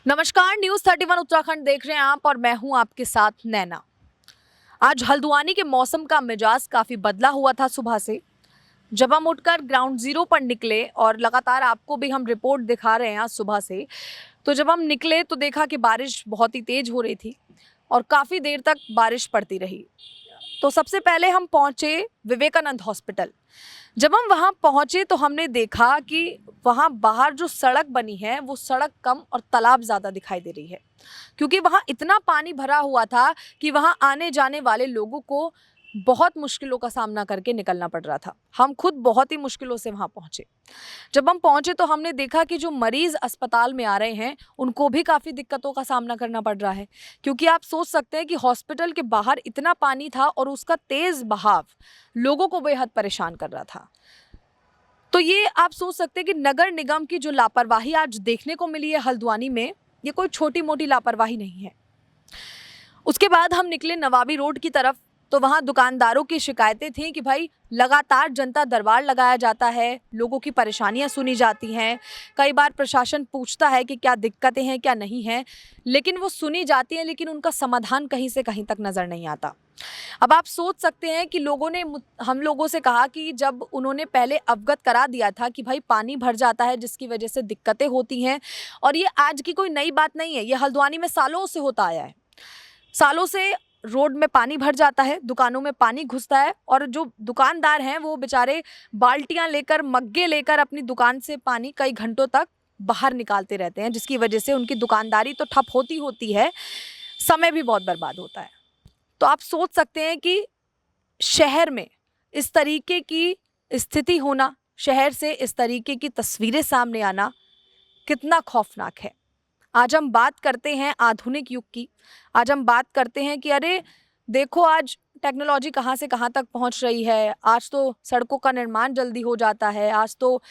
नमस्कार, न्यूज 31 उत्तराखंड देख रहे हैं आप और मैं हूं आपके साथ नैना। आज हल्द्वानी के मौसम का मिजाज काफी बदला हुआ था सुबह से। जब हम उठकर ग्राउंड जीरो पर निकले और लगातार आपको भी हम रिपोर्ट दिखा रहे हैं आज सुबह से, तो जब हम निकले तो देखा कि बारिश बहुत ही तेज हो रही थी और काफी देर तक बारिश पड़ती रही। तो सबसे पहले हम पहुंचे विवेकानंद हॉस्पिटल। जब हम वहां पहुंचे तो हमने देखा कि वहां बाहर जो सड़क बनी है वो सड़क कम और तालाब ज़्यादा दिखाई दे रही है, क्योंकि वहां इतना पानी भरा हुआ था कि वहां आने जाने वाले लोगों को बहुत मुश्किलों का सामना करके निकलना पड़ रहा था। हम खुद बहुत ही मुश्किलों से वहां पहुंचे। जब हम पहुंचे तो हमने देखा कि जो मरीज अस्पताल में आ रहे हैं उनको भी काफ़ी दिक्कतों का सामना करना पड़ रहा है, क्योंकि आप सोच सकते हैं कि हॉस्पिटल के बाहर इतना पानी था और उसका तेज़ बहाव लोगों को बेहद परेशान कर रहा था। तो ये आप सोच सकते हैं कि नगर निगम की जो लापरवाही आज देखने को मिली है हल्द्वानी में, ये कोई छोटी मोटी लापरवाही नहीं है। उसके बाद हम निकले नवाबी रोड की तरफ, तो वहाँ दुकानदारों की शिकायतें थीं कि भाई लगातार जनता दरबार लगाया जाता है, लोगों की परेशानियाँ सुनी जाती हैं। कई बार प्रशासन पूछता है कि क्या दिक्कतें हैं क्या नहीं हैं, लेकिन वो सुनी जाती हैं, लेकिन उनका समाधान कहीं से कहीं तक नज़र नहीं आता। अब आप सोच सकते हैं कि लोगों ने हम लोगों से कहा कि जब उन्होंने पहले अवगत करा दिया था कि भाई पानी भर जाता है जिसकी वजह से दिक्कतें होती हैं, और ये आज की कोई नई बात नहीं है, ये हल्द्वानी में सालों से होता आया है। सालों से रोड में पानी भर जाता है, दुकानों में पानी घुसता है और जो दुकानदार हैं वो बेचारे बाल्टियां लेकर, मग्गे लेकर अपनी दुकान से पानी कई घंटों तक बाहर निकालते रहते हैं, जिसकी वजह से उनकी दुकानदारी तो ठप होती है, समय भी बहुत बर्बाद होता है। तो आप सोच सकते हैं कि शहर में इस तरीके की स्थिति होना, शहर से इस तरीके की तस्वीरें सामने आना कितना खौफनाक है। आज हम बात करते हैं आधुनिक युग की। आज हम बात करते हैं कि अरे देखो आज टेक्नोलॉजी कहाँ से कहाँ तक पहुँच रही है। आज तो सड़कों का निर्माण जल्दी हो जाता है। आज तो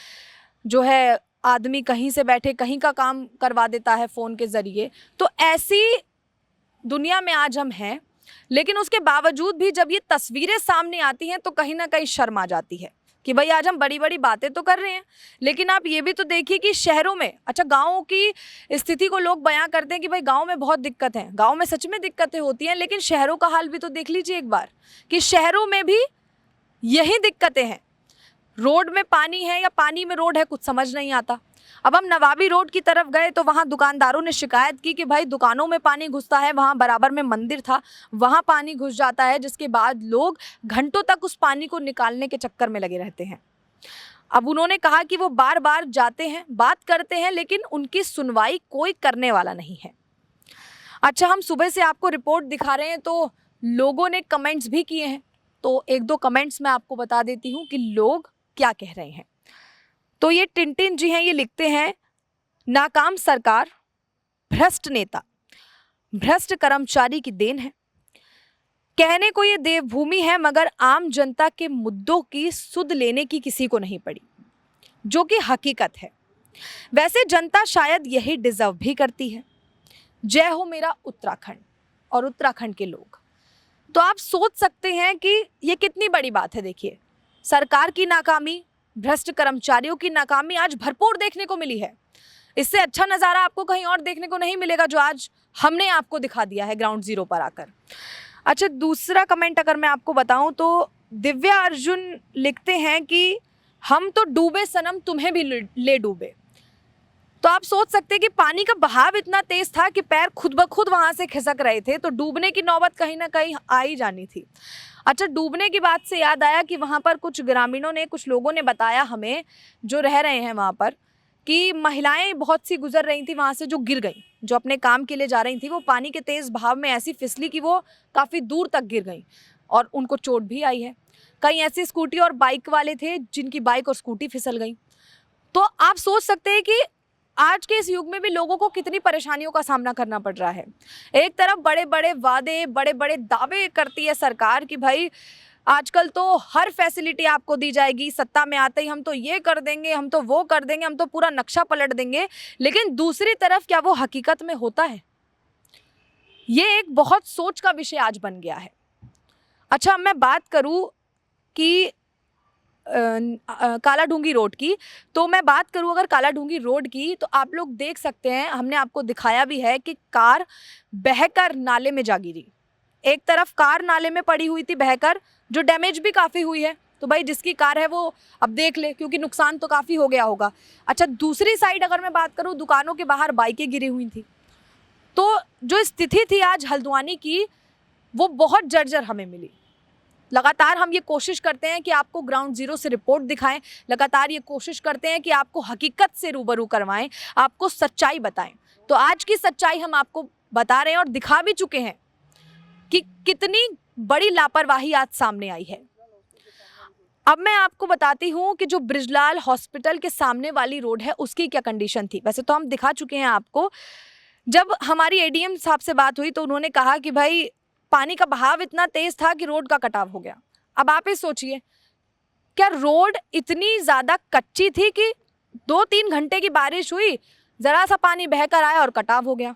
जो है आदमी कहीं से बैठे कहीं का काम करवा देता है फ़ोन के ज़रिए। तो ऐसी दुनिया में आज हम हैं, लेकिन उसके बावजूद भी जब ये तस्वीरें सामने आती हैं तो कहीं ना कहीं शर्म आ जाती है कि भाई आज हम बड़ी बड़ी बातें तो कर रहे हैं, लेकिन आप ये भी तो देखिए कि शहरों में, अच्छा गाँव की स्थिति को लोग बयां करते हैं कि भाई गाँव में बहुत दिक्कत है, गाँव में सच में दिक्कतें होती हैं, लेकिन शहरों का हाल भी तो देख लीजिए एक बार कि शहरों में भी यही दिक्कतें हैं। रोड में पानी है या पानी में रोड है, कुछ समझ नहीं आता। अब हम नवाबी रोड की तरफ गए तो वहाँ दुकानदारों ने शिकायत की कि भाई दुकानों में पानी घुसता है, वहाँ बराबर में मंदिर था, वहाँ पानी घुस जाता है, जिसके बाद लोग घंटों तक उस पानी को निकालने के चक्कर में लगे रहते हैं। अब उन्होंने कहा कि वो बार बार जाते हैं, बात करते हैं, लेकिन उनकी सुनवाई कोई करने वाला नहीं है। अच्छा, हम सुबह से आपको रिपोर्ट दिखा रहे हैं तो लोगों ने कमेंट्स भी किए हैं, तो एक दो कमेंट्स मैं आपको बता देती हूँ कि लोग क्या कह रहे हैं। तो ये टिनटिन जी हैं, ये लिखते हैं, नाकाम सरकार, भ्रष्ट नेता, भ्रष्ट कर्मचारी की देन है। कहने को ये देवभूमि है, मगर आम जनता के मुद्दों की सुध लेने की किसी को नहीं पड़ी, जो कि हकीकत है। वैसे जनता शायद यही डिजर्व भी करती है। जय हो मेरा उत्तराखंड और उत्तराखंड के लोग। तो आप सोच सकते हैं कि ये कितनी बड़ी बात है। देखिए, सरकार की नाकामी, भ्रष्ट कर्मचारियों की नाकामी आज भरपूर देखने को मिली है। इससे अच्छा नज़ारा आपको कहीं और देखने को नहीं मिलेगा, जो आज हमने आपको दिखा दिया है ग्राउंड जीरो पर आकर। अच्छा, दूसरा कमेंट अगर मैं आपको बताऊं तो दिव्या अर्जुन लिखते हैं कि हम तो डूबे सनम, तुम्हें भी ले डूबे। तो आप सोच सकते हैं कि पानी का बहाव इतना तेज था कि पैर खुद ब खुद वहां से खिसक रहे थे, तो डूबने की नौबत कहीं ना कहीं आ ही जानी थी। अच्छा, डूबने की बात से याद आया कि वहाँ पर कुछ ग्रामीणों ने, कुछ लोगों ने बताया हमें, जो रह रहे हैं वहाँ पर, कि महिलाएं बहुत सी गुजर रही थी वहाँ से, जो गिर गई, जो अपने काम के लिए जा रही थी, वो पानी के तेज़ बहाव में ऐसी फिसली कि वो काफ़ी दूर तक गिर गई और उनको चोट भी आई है। कई ऐसे स्कूटी और बाइक वाले थे जिनकी बाइक और स्कूटी फिसल गई। तो आप सोच सकते हैं कि आज के इस युग में भी लोगों को कितनी परेशानियों का सामना करना पड़ रहा है। एक तरफ बड़े बड़े वादे, बड़े बड़े दावे करती है सरकार कि भाई आजकल तो हर फैसिलिटी आपको दी जाएगी, सत्ता में आते ही हम तो ये कर देंगे, हम तो वो कर देंगे, हम तो पूरा नक्शा पलट देंगे, लेकिन दूसरी तरफ क्या वो हकीकत में होता है? ये एक बहुत सोच का विषय आज बन गया है। अच्छा, मैं बात करूं कि कालाढूंगी रोड की, तो मैं बात करूं अगर कालाढूंगी रोड की, तो आप लोग देख सकते हैं, हमने आपको दिखाया भी है कि कार बहकर नाले में जा गिरी। एक तरफ कार नाले में पड़ी हुई थी बहकर, जो डैमेज भी काफ़ी हुई है। तो भाई जिसकी कार है वो अब देख ले, क्योंकि नुकसान तो काफ़ी हो गया होगा। अच्छा, दूसरी साइड अगर मैं बात करूं, दुकानों के बाहर बाइकें गिरी हुई थी। तो जो स्थिति थी आज हल्द्वानी की, वो बहुत जर्जर हमें मिली। लगातार हम ये कोशिश करते हैं कि आपको ग्राउंड जीरो से रिपोर्ट दिखाएं, लगातार ये कोशिश करते हैं कि आपको हकीकत से रूबरू करवाएं, आपको सच्चाई बताएं। तो आज की सच्चाई हम आपको बता रहे हैं और दिखा भी चुके हैं कि कितनी बड़ी लापरवाही आज सामने आई है। अब मैं आपको बताती हूँ कि जो बृजलाल हॉस्पिटल के सामने वाली रोड है उसकी क्या कंडीशन थी। वैसे तो हम दिखा चुके हैं आपको। जब हमारी एडीएम साहब से बात हुई तो उन्होंने कहा कि भाई पानी का बहाव इतना तेज था कि रोड का कटाव हो गया। अब आप ही सोचिए, क्या रोड इतनी ज़्यादा कच्ची थी कि 2-3 घंटे की बारिश हुई, ज़रा सा पानी बहकर आया और कटाव हो गया।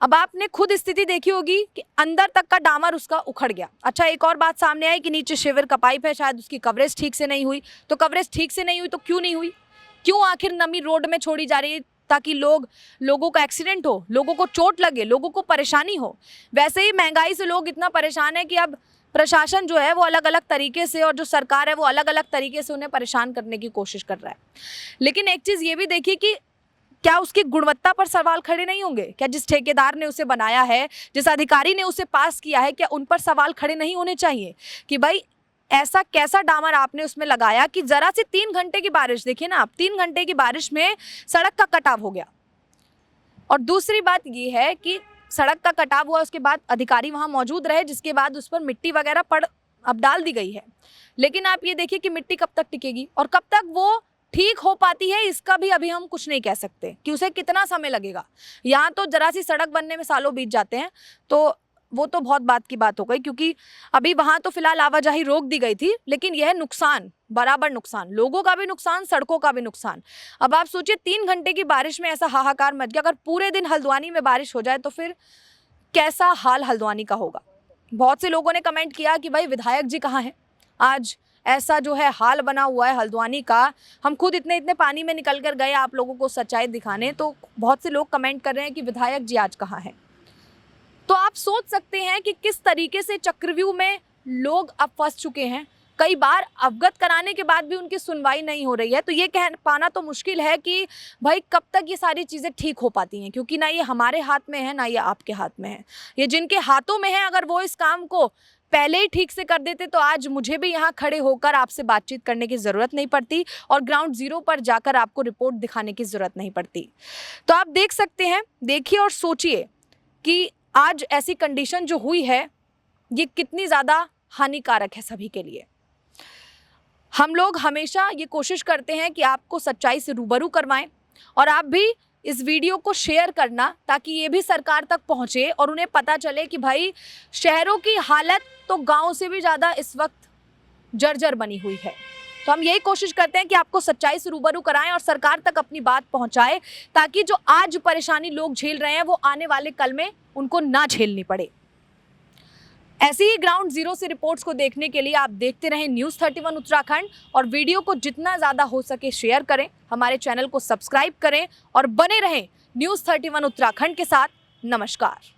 अब आपने खुद स्थिति देखी होगी कि अंदर तक का डामर उसका उखड़ गया। अच्छा, एक और बात सामने आई कि नीचे शिविर का पाइप है, शायद उसकी कवरेज ठीक से नहीं हुई। तो कवरेज ठीक से नहीं हुई तो क्यों नहीं हुई? क्यों आखिर नमी रोड में छोड़ी जा रही है? ताकि लोगों का एक्सीडेंट हो, लोगों को चोट लगे, लोगों को परेशानी हो। वैसे ही महंगाई से लोग इतना परेशान है कि अब प्रशासन जो है वो अलग अलग तरीके से, और जो सरकार है वो अलग अलग तरीके से उन्हें परेशान करने की कोशिश कर रहा है। लेकिन एक चीज़ ये भी देखिए कि क्या उसकी गुणवत्ता पर सवाल खड़े नहीं होंगे? क्या जिस ठेकेदार ने उसे बनाया है, जिस अधिकारी ने उसे पास किया है, क्या उन पर सवाल खड़े नहीं होने चाहिए कि भाई ऐसा कैसा डामर आपने उसमें लगाया कि जरा सी 3 घंटे की बारिश, देखिए ना आप, 3 घंटे की बारिश में सड़क का कटाव हो गया। और दूसरी बात ये है कि सड़क का कटाव हुआ, उसके बाद अधिकारी वहाँ मौजूद रहे, जिसके बाद उस पर मिट्टी वगैरह अब डाल दी गई है। लेकिन आप ये देखिए कि मिट्टी कब तक टिकेगी और कब तक वो ठीक हो पाती है, इसका भी अभी हम कुछ नहीं कह सकते कि उसे कितना समय लगेगा। यहाँ तो जरा सी सड़क बनने में सालों बीत जाते हैं, तो वो तो बहुत बात की बात हो गई, क्योंकि अभी वहाँ तो फिलहाल आवाजाही रोक दी गई थी। लेकिन यह नुकसान, बराबर नुकसान, लोगों का भी नुकसान, सड़कों का भी नुकसान। अब आप सोचिए 3 घंटे की बारिश में ऐसा हाहाकार मच गया। अगर पूरे दिन हल्द्वानी में बारिश हो जाए तो फिर कैसा हाल हल्द्वानी का होगा। बहुत से लोगों ने कमेंट किया कि भाई विधायक जी कहाँ हैं, आज ऐसा जो है हाल बना हुआ है हल्द्वानी का। हम खुद इतने पानी में निकल कर गए आप लोगों को सच्चाई दिखाने, तो बहुत से लोग कमेंट कर रहे हैं कि विधायक जी आज कहाँ हैं। तो आप सोच सकते हैं कि किस तरीके से चक्रव्यूह में लोग अब फंस चुके हैं। कई बार अवगत कराने के बाद भी उनकी सुनवाई नहीं हो रही है। तो ये कह पाना तो मुश्किल है कि भाई कब तक ये सारी चीज़ें ठीक हो पाती हैं, क्योंकि ना ये हमारे हाथ में है, ना ये आपके हाथ में है। ये जिनके हाथों में है, अगर वो इस काम को पहले ही ठीक से कर देते तो आज मुझे भी यहाँ खड़े होकर आपसे बातचीत करने की ज़रूरत नहीं पड़ती और ग्राउंड जीरो पर जाकर आपको रिपोर्ट दिखाने की ज़रूरत नहीं पड़ती। तो आप देख सकते हैं, देखिए और सोचिए कि आज ऐसी कंडीशन जो हुई है ये कितनी ज़्यादा हानिकारक है सभी के लिए। हम लोग हमेशा ये कोशिश करते हैं कि आपको सच्चाई से रूबरू करवाएं, और आप भी इस वीडियो को शेयर करना ताकि ये भी सरकार तक पहुंचे और उन्हें पता चले कि भाई शहरों की हालत तो गांव से भी ज़्यादा इस वक्त जर्जर बनी हुई है। तो हम यही कोशिश करते हैं कि आपको सच्चाई से रूबरू कराएं और सरकार तक अपनी बात पहुंचाएं, ताकि जो आज परेशानी लोग झेल रहे हैं वो आने वाले कल में उनको ना झेलनी पड़े। ऐसी ही ग्राउंड जीरो से रिपोर्ट्स को देखने के लिए आप देखते रहें न्यूज़ 31 उत्तराखंड, और वीडियो को जितना ज़्यादा हो सके शेयर करें, हमारे चैनल को सब्सक्राइब करें और बने रहें न्यूज़ 31 उत्तराखंड के साथ। नमस्कार।